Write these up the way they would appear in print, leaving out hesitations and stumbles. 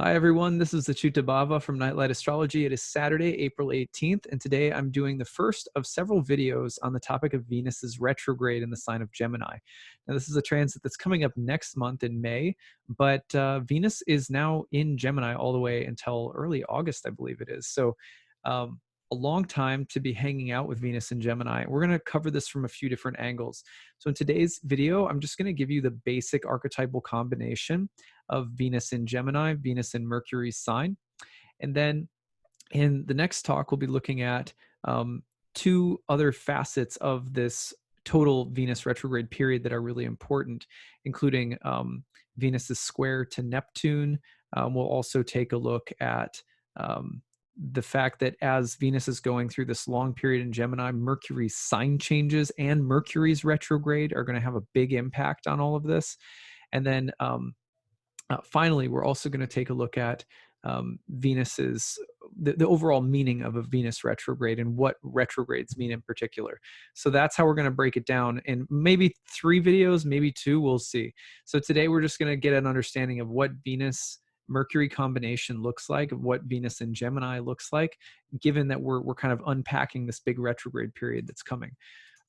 Hi everyone, this is acyuta-bhava from Nightlight Astrology. It is Saturday, April 18th, and today I'm doing the first of several videos on the topic of Venus's retrograde in the sign of Gemini. Now this is a transit that's coming up next month in May, but Venus is now in Gemini all the way until early August, I believe it is. So a long time to be hanging out with Venus in Gemini. We're going to cover this from a few different angles. So in today's video, I'm just going to give you the basic archetypal combination of Venus in Gemini, Venus in Mercury's sign. And then in the next talk, we'll be looking at two other facets of this total Venus retrograde period that are really important, including Venus's square to Neptune. We'll also take a look at the fact that as Venus is going through this long period in Gemini, Mercury's sign changes and Mercury's retrograde are going to have a big impact on all of this. And then finally, we're also going to take a look at Venus's, the overall meaning of a Venus retrograde and what retrogrades mean in particular. So that's how we're going to break it down in maybe 3 videos, maybe 2, we'll see. So today we're just going to get an understanding of what Venus Mercury combination looks like, of what Venus in Gemini looks like, given that we're kind of unpacking this big retrograde period that's coming.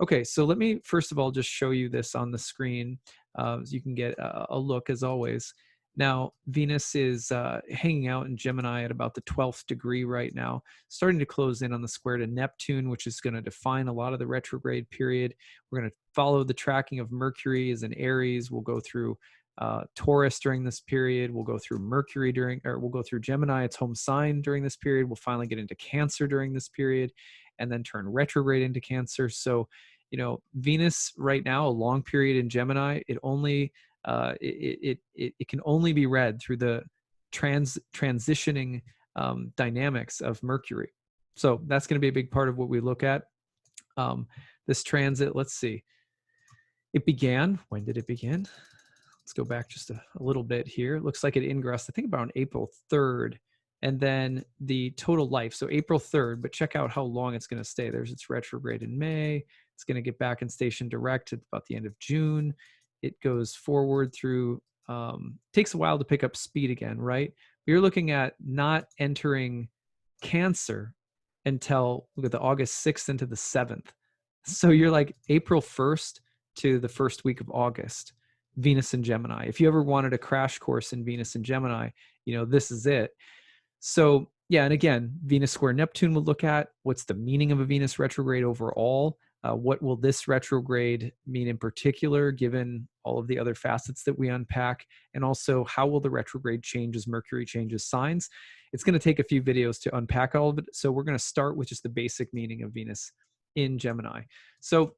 Okay, so let me first of all just show you this on the screen so you can get a look as always. Now, Venus is hanging out in Gemini at about the 12th degree right now, starting to close in on the square to Neptune, which is going to define a lot of the retrograde period. We're going to follow the tracking of Mercury as in Aries. We'll go through Taurus during this period. We'll go through Mercury we'll go through Gemini, its home sign during this period. We'll finally get into Cancer during this period and then turn retrograde into Cancer. So, you know, Venus right now, a long period in Gemini, it can only be read through the transitioning dynamics of Mercury. So that's going to be a big part of what we look at. This transit, let's see. It began, when did it begin? Let's go back just a little bit here. It looks like it ingressed, I think, about April 3rd. And then the total life, so April 3rd, but check out how long it's going to stay. There's its retrograde in May. It's going to get back in station direct at about the end of June. It goes forward through, takes a while to pick up speed again, right? But you're looking at not entering Cancer until, look at the August 6th into the 7th. So you're like April 1st to the first week of August, Venus in Gemini. If you ever wanted a crash course in Venus in Gemini, you know, this is it. So yeah, and again, Venus square Neptune will look at what's the meaning of a Venus retrograde overall. What will this retrograde mean in particular, given all of the other facets that we unpack? And also, how will the retrograde change as Mercury changes signs? It's going to take a few videos to unpack all of it. So we're going to start with just the basic meaning of Venus in Gemini. So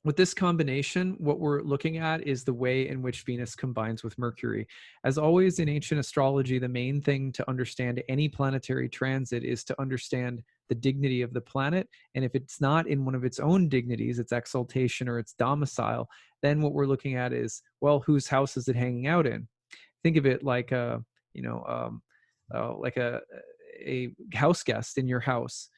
with this combination, what we're looking at is the way in which Venus combines with Mercury. As always in ancient astrology, the main thing to understand any planetary transit is to understand the dignity of the planet. And if it's not in one of its own dignities, its exaltation or its domicile, then what we're looking at is, well, whose house is it hanging out in? Think of it like a house guest in your house.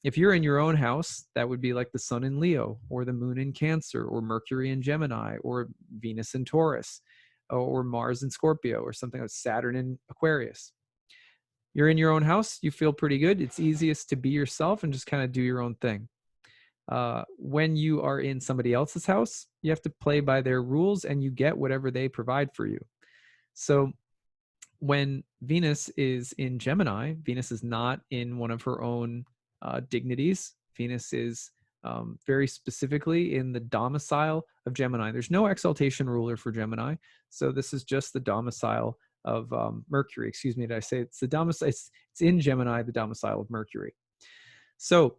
If you're in your own house, that would be like the sun in Leo, or the moon in Cancer, or Mercury in Gemini, or Venus in Taurus, or Mars in Scorpio, or something like Saturn in Aquarius. You're in your own house, you feel pretty good. It's easiest to be yourself and just kind of do your own thing. When you are in somebody else's house, you have to play by their rules and you get whatever they provide for you. So when Venus is in Gemini, Venus is not in one of her own dignities. Venus is very specifically in the domicile of Gemini. There's no exaltation ruler for Gemini. So this is just the domicile of Mercury. Excuse me, did I say it's the domicile? It's in Gemini, the domicile of Mercury. So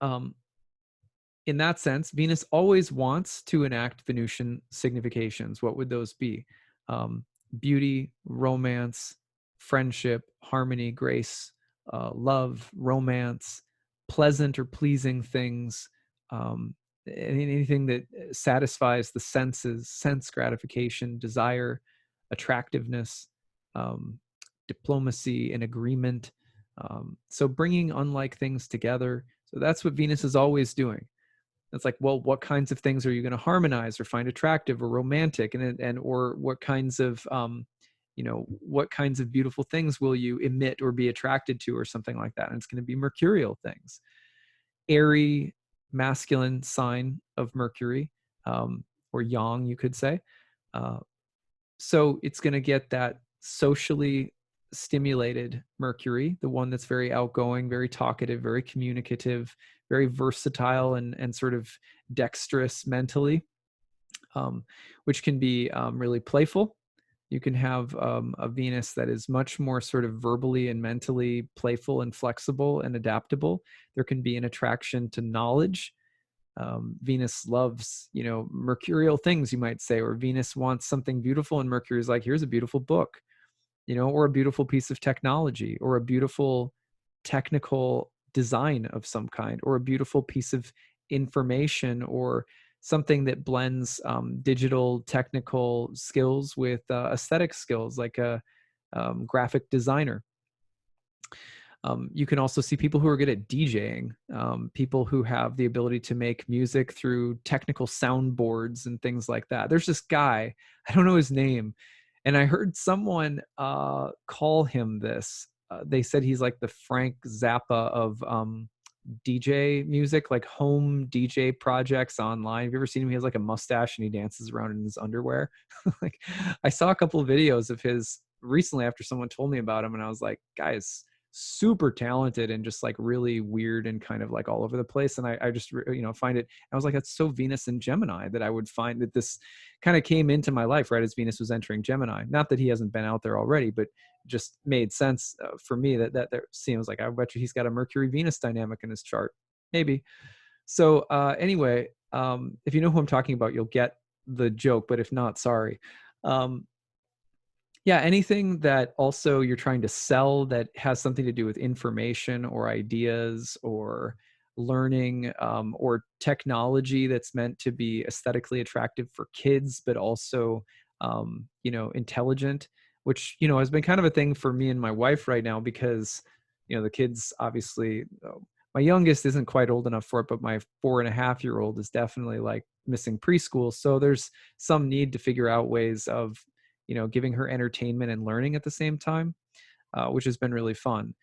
in that sense, Venus always wants to enact Venusian significations. What would those be? Beauty, romance, friendship, harmony, grace, love, romance, pleasant or pleasing things, anything that satisfies the senses, sense gratification, desire, attractiveness, diplomacy, and agreement. So bringing unlike things together. So that's what Venus is always doing. It's like, well, what kinds of things are you going to harmonize or find attractive or romantic, or what kinds of what kinds of beautiful things will you emit or be attracted to or something like that. And it's going to be mercurial things. Airy, masculine sign of Mercury, or yang, you could say. So it's going to get that socially stimulated Mercury, the one that's very outgoing, very talkative, very communicative, very versatile, and sort of dexterous mentally, which can be really playful. You can have a Venus that is much more sort of verbally and mentally playful and flexible and adaptable. There can be an attraction to knowledge. Venus loves, mercurial things, you might say, or Venus wants something beautiful, and Mercury is like, here's a beautiful book, or a beautiful piece of technology, or a beautiful technical design of some kind, or a beautiful piece of information, or something that blends digital technical skills with aesthetic skills, like a graphic designer. You can also see people who are good at DJing, people who have the ability to make music through technical soundboards and things like that. There's this guy, I don't know his name, and I heard someone call him this. They said he's like the Frank Zappa of DJ music, like home DJ projects online. Have you ever seen him? He has like a mustache and he dances around in his underwear. Like, I saw a couple of videos of his recently after someone told me about him, and I was like, guys, super talented and just like really weird and kind of like all over the place. And I just find it, I was like, that's so Venus and Gemini, that I would find that this kind of came into my life right as Venus was entering Gemini. Not that he hasn't been out there already, but just made sense for me that there seems like, I bet you he's got a Mercury Venus dynamic in his chart, maybe. So anyway, if you know who I'm talking about, you'll get the joke, but if not, sorry. Yeah, anything that also you're trying to sell that has something to do with information or ideas or learning, or technology that's meant to be aesthetically attractive for kids, but also, intelligent, which, has been kind of a thing for me and my wife right now, because, the kids obviously, my youngest isn't quite old enough for it, but my 4.5-year-old is definitely like missing preschool. So there's some need to figure out ways of, giving her entertainment and learning at the same time, which has been really fun.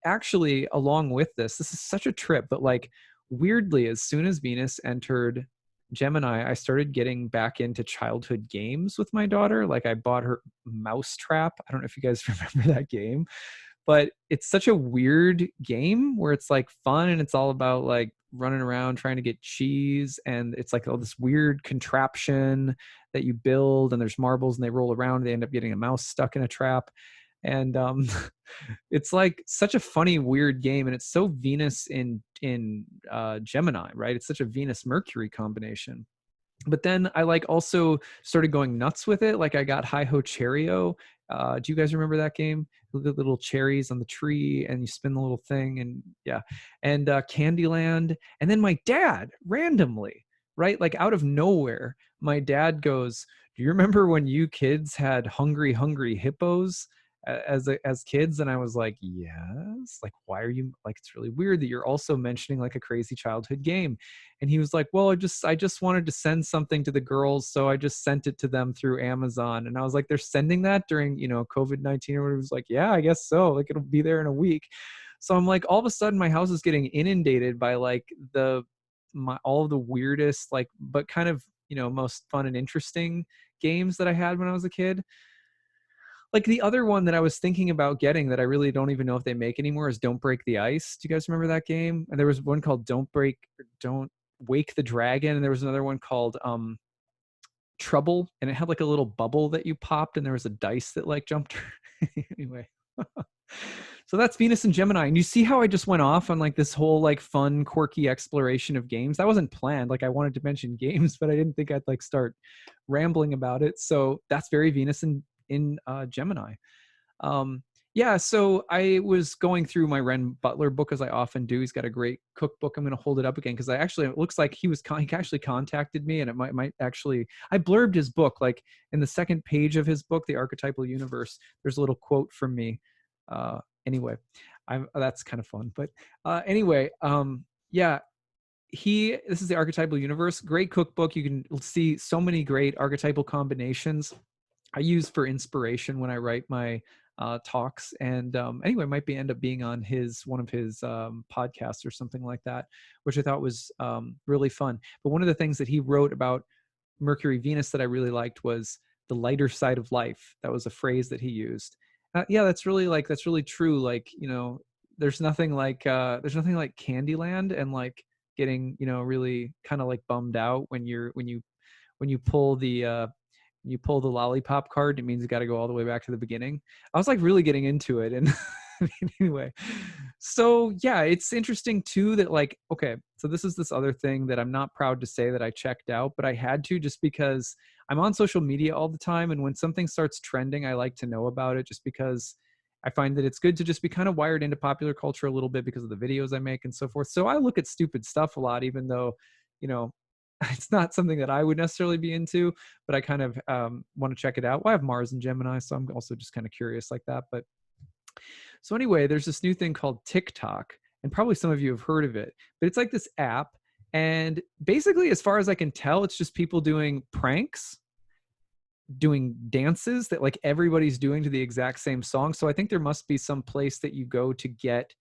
Actually, along with this is such a trip, but like weirdly, as soon as Venus entered Gemini, I started getting back into childhood games with my daughter. Like, I bought her Mousetrap. I don't know if you guys remember that game, but it's such a weird game where it's like fun and it's all about like running around trying to get cheese, and it's like all this weird contraption that you build, and there's marbles and they roll around, they end up getting a mouse stuck in a trap, and it's like such a funny weird game, and it's so Venus in Gemini, right? It's such a Venus Mercury combination. But then I like also started going nuts with it. Like, I got Hi Ho Cherry-O. Do you guys remember that game? The little cherries on the tree, and you spin the little thing, and yeah. And Candyland. And then my dad randomly, right, like out of nowhere, my dad goes, "Do you remember when you kids had Hungry Hungry Hippos as kids?" And I was like, "Yes." Like, why are you like? It's really weird that you're also mentioning like a crazy childhood game. And he was like, "Well, I just wanted to send something to the girls, so I just sent it to them through Amazon." And I was like, "They're sending that during, COVID-19?" Or it was like, "Yeah, I guess so. Like, it'll be there in a week." So I'm like, all of a sudden my house is getting inundated by like all of the weirdest, like, but kind of, most fun and interesting games that I had when I was a kid. Like, the other one that I was thinking about getting that I really don't even know if they make anymore is Don't Break the Ice. Do you guys remember that game? And there was one called Don't Wake the Dragon, and there was another one called Trouble, and it had like a little bubble that you popped, and there was a dice that like jumped. Anyway. So that's Venus and Gemini. And you see how I just went off on like this whole like fun, quirky exploration of games. That wasn't planned. Like, I wanted to mention games, but I didn't think I'd like start rambling about it. So that's very Venus in Gemini. Yeah, so I was going through my Ren Butler book, as I often do. He's got a great cookbook. I'm going to hold it up again because it looks like he actually contacted me, and it might actually, I blurbed his book, like in the second page of his book, The Archetypal Universe, there's a little quote from me. Anyway, that's kind of fun. But anyway, yeah, this is The Archetypal Universe, great cookbook. You can see so many great archetypal combinations. I use for inspiration when I write my talks. And anyway, might be end up being on one of his podcasts or something like that, which I thought was really fun. But one of the things that he wrote about Mercury Venus that I really liked was the lighter side of life. That was a phrase that he used. Yeah, that's really true. Like, there's nothing like Candyland, and like getting, really kind of like bummed out when you pull the lollipop card. It means you got to go all the way back to the beginning. I was like really getting into it, and anyway, so yeah, it's interesting too that, like, okay, so this is this other thing that I'm not proud to say that I checked out, but I had to, just because I'm on social media all the time, and when something starts trending, I like to know about it, just because I find that it's good to just be kind of wired into popular culture a little bit because of the videos I make and so forth. So I look at stupid stuff a lot, even though, you know, it's not something that I would necessarily be into, but I kind of want to check it out. Well, I have Mars and Gemini, so I'm also just kind of curious like that. But so anyway, there's this new thing called TikTok, and probably some of you have heard of it, but it's like this app. And basically, as far as I can tell, it's just people doing pranks, doing dances that like everybody's doing to the exact same song. So I think there must be some place that you go to get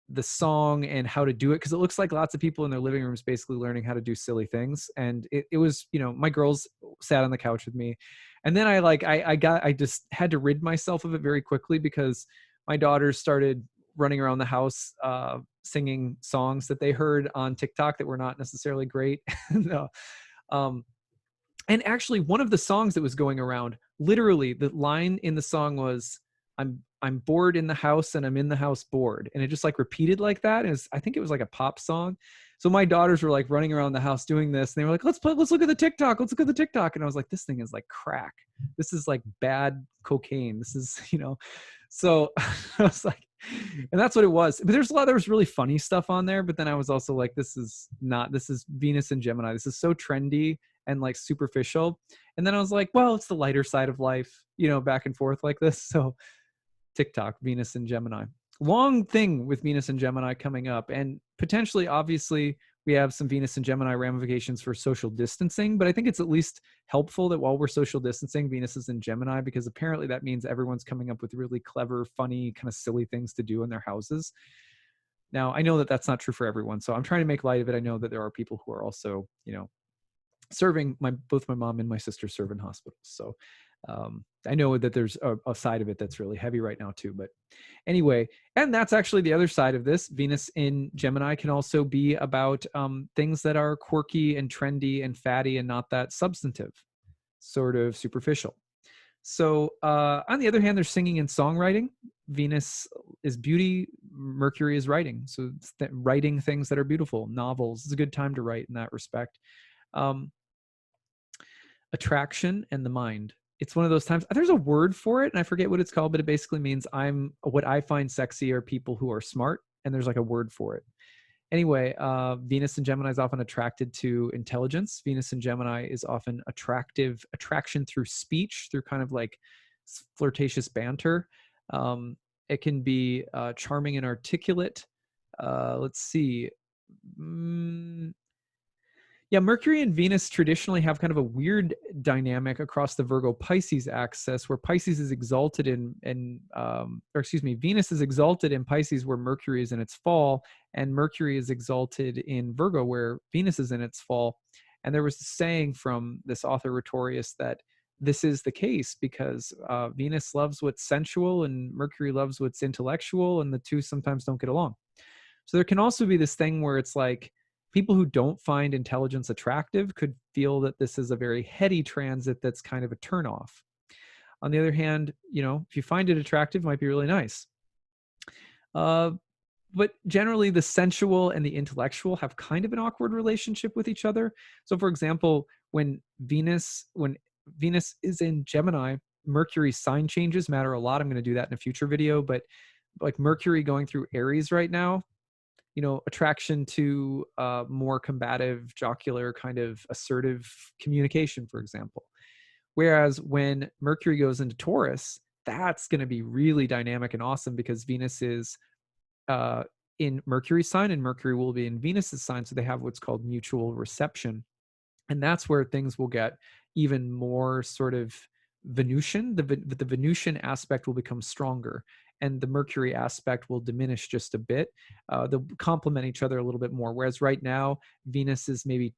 the song and how to do it, because it looks like lots of people in their living rooms basically learning how to do silly things. And it was, my girls sat on the couch with me, and then I just had to rid myself of it very quickly, because my daughters started running around the house singing songs that they heard on TikTok that were not necessarily great. No. um, and actually, one of the songs that was going around, literally the line in the song was, I'm bored in the house and I'm in the house bored. And it just like repeated like that. And I think it was like a pop song. So my daughters were like running around the house doing this. And they were like, let's look at the TikTok. Let's look at the TikTok. And I was like, this thing is like crack. This is like bad cocaine. This is, so I was like, and that's what it was. But there was really funny stuff on there. But then I was also like, this is Venus and Gemini. This is so trendy and like superficial. And then I was like, well, it's the lighter side of life, back and forth like this. So TikTok, Venus and Gemini. Long thing with Venus and Gemini coming up. And potentially, obviously, we have some Venus and Gemini ramifications for social distancing. But I think it's at least helpful that while we're social distancing, Venus is in Gemini, because apparently that means everyone's coming up with really clever, funny, kind of silly things to do in their houses. Now, I know that that's not true for everyone. So I'm trying to make light of it. I know that there are people who are also, serving both my mom and my sister serve in hospitals. So I know that there's a side of it that's really heavy right now too. But anyway, and that's actually the other side of this. Venus in Gemini can also be about things that are quirky and trendy and fatty and not that substantive, sort of superficial. So on the other hand, there's singing and songwriting. Venus is beauty, Mercury is writing. So writing things that are beautiful, novels. It's a good time to write in that respect. Attraction and the mind. It's one of those times. There's a word for it, and I forget what it's called, but it basically means what I find sexy are people who are smart, and there's like a word for it. Anyway, Venus in Gemini is often attracted to intelligence. Venus in Gemini is often attraction through speech, through kind of like flirtatious banter. It can be charming and articulate. Let's see. Yeah, Mercury and Venus traditionally have kind of a weird dynamic across the Virgo Pisces axis, where Pisces is exalted Venus is exalted in Pisces where Mercury is in its fall, and Mercury is exalted in Virgo where Venus is in its fall. And there was a saying from this author Rhetorius that this is the case because Venus loves what's sensual and Mercury loves what's intellectual, and the two sometimes don't get along. So there can also be this thing where it's like, people who don't find intelligence attractive could feel that this is a very heady transit that's kind of a turnoff. On the other hand, if you find it attractive, it might be really nice. But generally, the sensual and the intellectual have kind of an awkward relationship with each other. So, for example, when Venus is in Gemini, Mercury's sign changes matter a lot. I'm going to do that in a future video, but like Mercury going through Aries right now, attraction to more combative, jocular, kind of assertive communication, for example. Whereas when Mercury goes into Taurus, that's going to be really dynamic and awesome because Venus is in Mercury's sign and Mercury will be in Venus's sign. So they have what's called mutual reception. And that's where things will get even more sort of Venusian. The Venusian aspect will become stronger, and the Mercury aspect will diminish just a bit. They'll complement each other a little bit more. Whereas right now, Venus is maybe,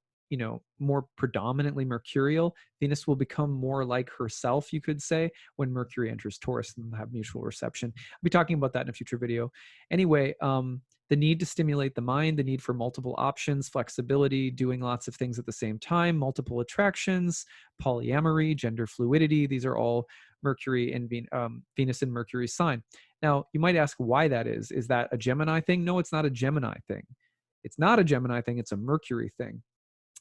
more predominantly mercurial. Venus will become more like herself, you could say, when Mercury enters Taurus, and have mutual reception. I'll be talking about that in a future video. Anyway, the need to stimulate the mind, the need for multiple options, flexibility, doing lots of things at the same time, multiple attractions, polyamory, gender fluidity. These are all Mercury and Venus and Mercury sign. Now, you might ask why that is. Is that a Gemini thing? No, it's not a Gemini thing. It's not a Gemini thing. It's a Mercury thing.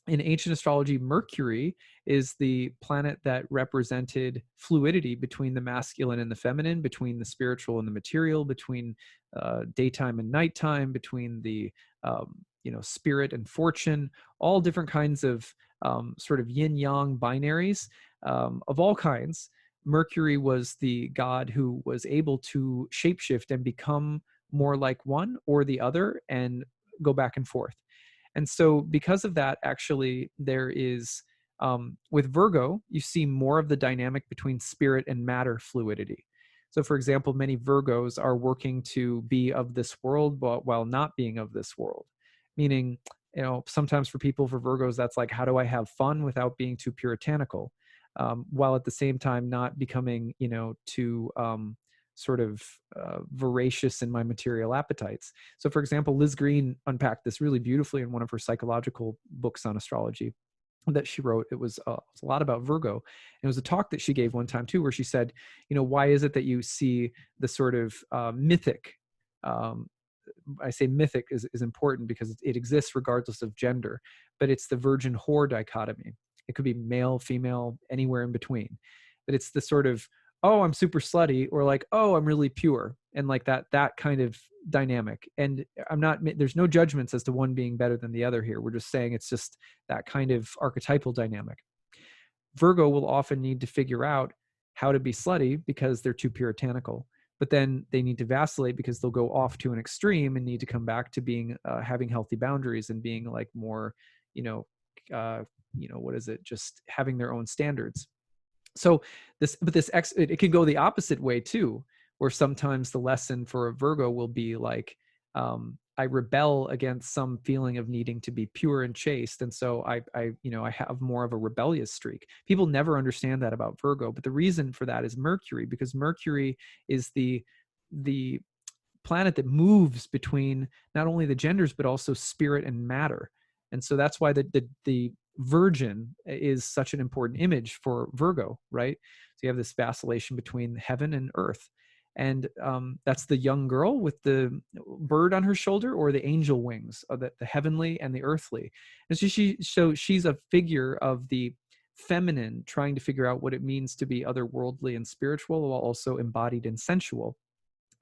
In ancient astrology, Mercury is the planet that represented fluidity between the masculine and the feminine, between the spiritual and the material, between daytime and nighttime, between the spirit and fortune, all different kinds of sort of yin yang binaries of all kinds. Mercury was the god who was able to shapeshift and become more like one or the other and go back and forth. And so because of that, actually, there is, with Virgo, you see more of the dynamic between spirit and matter fluidity. So for example, many Virgos are working to be of this world while not being of this world. Meaning, sometimes for Virgos, that's like, how do I have fun without being too puritanical? While at the same time not becoming, too sort of voracious in my material appetites. So for example, Liz Green unpacked this really beautifully in one of her psychological books on astrology that she wrote. It was a lot about Virgo. And it was a talk that she gave one time too, where she said, why is it that you see the sort of mythic, I say mythic is important because it exists regardless of gender, but it's the virgin whore dichotomy. It could be male, female, anywhere in between. But it's the sort of, oh, I'm super slutty, or like, oh, I'm really pure, and like that kind of dynamic. And there's no judgments as to one being better than the other here. We're just saying it's just that kind of archetypal dynamic. Virgo will often need to figure out how to be slutty because they're too puritanical, but then they need to vacillate because they'll go off to an extreme and need to come back to being having healthy boundaries and being like more, what is it? Just having their own standards. So it can go the opposite way too, where sometimes the lesson for a Virgo will be like, I rebel against some feeling of needing to be pure and chaste, and so I have more of a rebellious streak. People never understand that about Virgo, but the reason for that is Mercury, because Mercury is the planet that moves between not only the genders but also spirit and matter. And so that's why the Virgin is such an important image for Virgo, right? So you have this vacillation between heaven and earth. And that's the young girl with the bird on her shoulder, or the angel wings, of the heavenly and the earthly. And so she's a figure of the feminine trying to figure out what it means to be otherworldly and spiritual, while also embodied and sensual.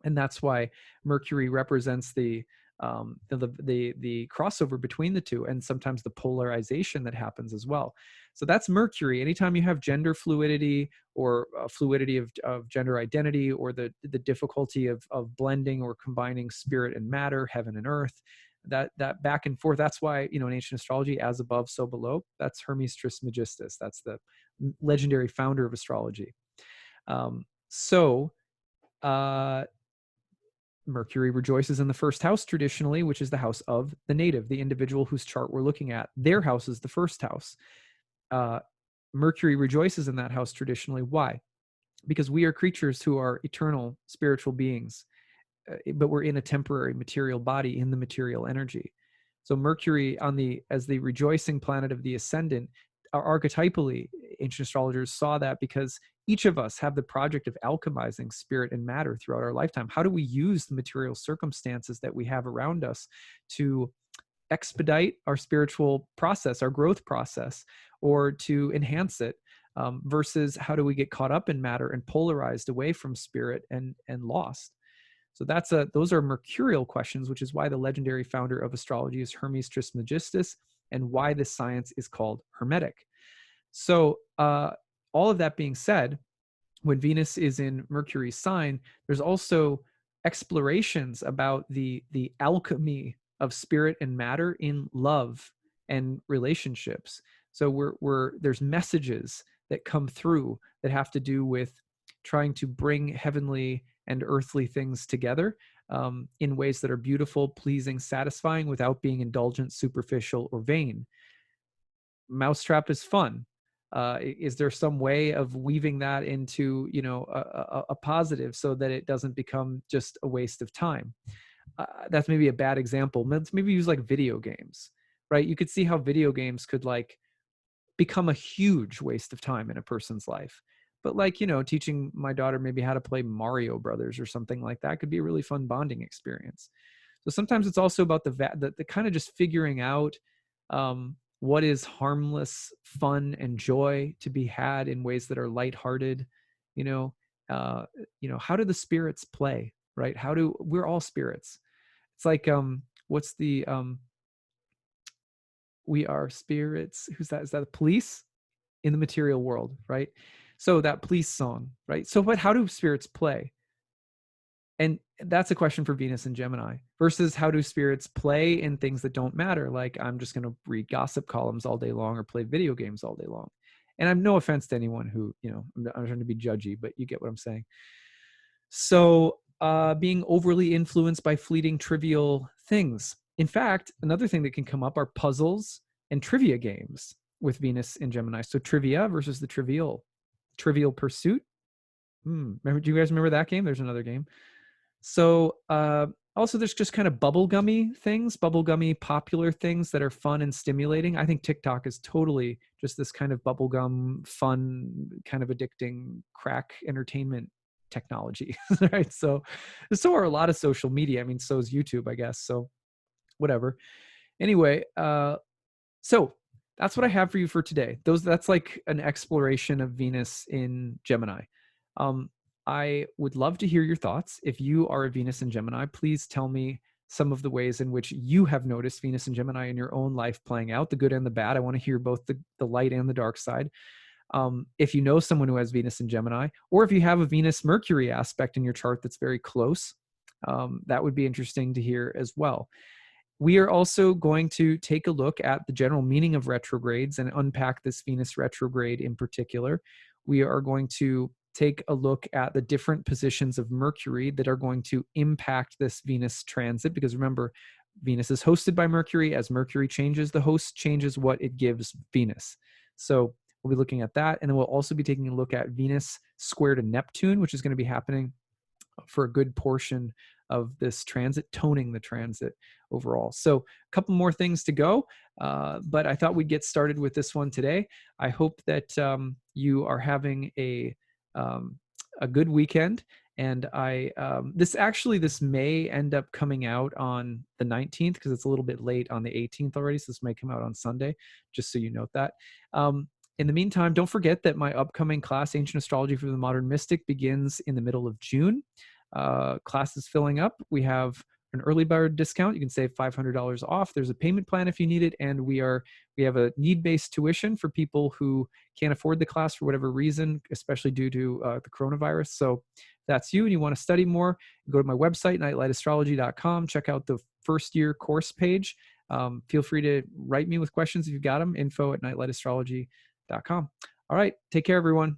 And that's why Mercury represents the crossover between the two, and sometimes the polarization that happens as well. So that's Mercury. Anytime you have gender fluidity, or fluidity of gender identity, or the difficulty of blending or combining spirit and matter, heaven and earth, that back and forth. That's why, in ancient astrology, as above, so below. That's Hermes Trismegistus. That's the legendary founder of astrology. Mercury rejoices in the first house traditionally, which is the house of the native, the individual whose chart we're looking at. Their house is the first house. Mercury rejoices in that house traditionally. Why? Because we are creatures who are eternal spiritual beings, but we're in a temporary material body in the material energy. So Mercury, as the rejoicing planet of the ascendant, archetypally, ancient astrologers saw that because each of us have the project of alchemizing spirit and matter throughout our lifetime. How do we use the material circumstances that we have around us to expedite our spiritual process, our growth process, or to enhance it, versus how do we get caught up in matter and polarized away from spirit and lost? So those are mercurial questions, which is why the legendary founder of astrology is Hermes Trismegistus, and why this science is called Hermetic. So all of that being said, when Venus is in Mercury's sign, there's also explorations about the alchemy of spirit and matter in love and relationships. So there's messages that come through that have to do with trying to bring heavenly and earthly things together in ways that are beautiful, pleasing, satisfying without being indulgent, superficial, or vain. Mousetrap is fun. Is there some way of weaving that into, you know, a positive so that it doesn't become just a waste of time? That's maybe a bad example. Let's maybe use like video games, right? You could see how video games could like become a huge waste of time in a person's life. But like, you know, teaching my daughter maybe how to play Mario Brothers or something like that could be a really fun bonding experience. So sometimes it's also about the kind of just figuring out what is harmless fun and joy to be had in ways that are lighthearted. You know, uh, how do the spirits play, right? We're all spirits. It's like what's the we are spirits. Who's that? Is that the Police? In the material world, right? So that Police song, right? So but how do spirits play? And that's a question for Venus and Gemini versus how do spirits play in things that don't matter? Like I'm just going to read gossip columns all day long or play video games all day long. And I'm no offense to anyone who, you know, I'm trying to be judgy, but you get what I'm saying. So being overly influenced by fleeting trivial things. In fact, another thing that can come up are puzzles and trivia games with Venus and Gemini. So trivia versus the Trivial Pursuit. Do you guys remember that game? There's another game. So also there's just kind of bubblegummy popular things that are fun and stimulating. I think TikTok is totally just this kind of bubblegum, fun, kind of addicting crack entertainment technology, right? So are a lot of social media. I mean, so is YouTube, I guess. So whatever. Anyway, so that's what I have for you for today. That's like an exploration of Venus in Gemini. I would love to hear your thoughts. If you are a Venus and Gemini, please tell me some of the ways in which you have noticed Venus and Gemini in your own life playing out, the good and the bad. I want to hear both the light and the dark side. If you know someone who has Venus and Gemini, or if you have a Venus-Mercury aspect in your chart that's very close, that would be interesting to hear as well. We are also going to take a look at the general meaning of retrogrades and unpack this Venus retrograde in particular. We are going to take a look at the different positions of Mercury that are going to impact this Venus transit, because remember, Venus is hosted by Mercury. As Mercury changes, the host changes what it gives Venus. So we'll be looking at that. And then we'll also be taking a look at Venus square to Neptune, which is going to be happening for a good portion of this transit, toning the transit overall. So a couple more things to go, but I thought we'd get started with this one today. I hope that you are having a good weekend. And this may end up coming out on the 19th because it's a little bit late on the 18th already. So this may come out on Sunday, just so you note that. In the meantime, don't forget that my upcoming class, Ancient Astrology for the Modern Mystic, begins in the middle of June. Class is filling up. We have an early bird discount. You can save $500 off. There's a payment plan if you need it. And we have a need-based tuition for people who can't afford the class for whatever reason, especially due to the coronavirus. So if that's you and you want to study more, go to my website, nightlightastrology.com. Check out the first year course page. Feel free to write me with questions if you've got them, info@nightlightastrology.com. All right. Take care, everyone.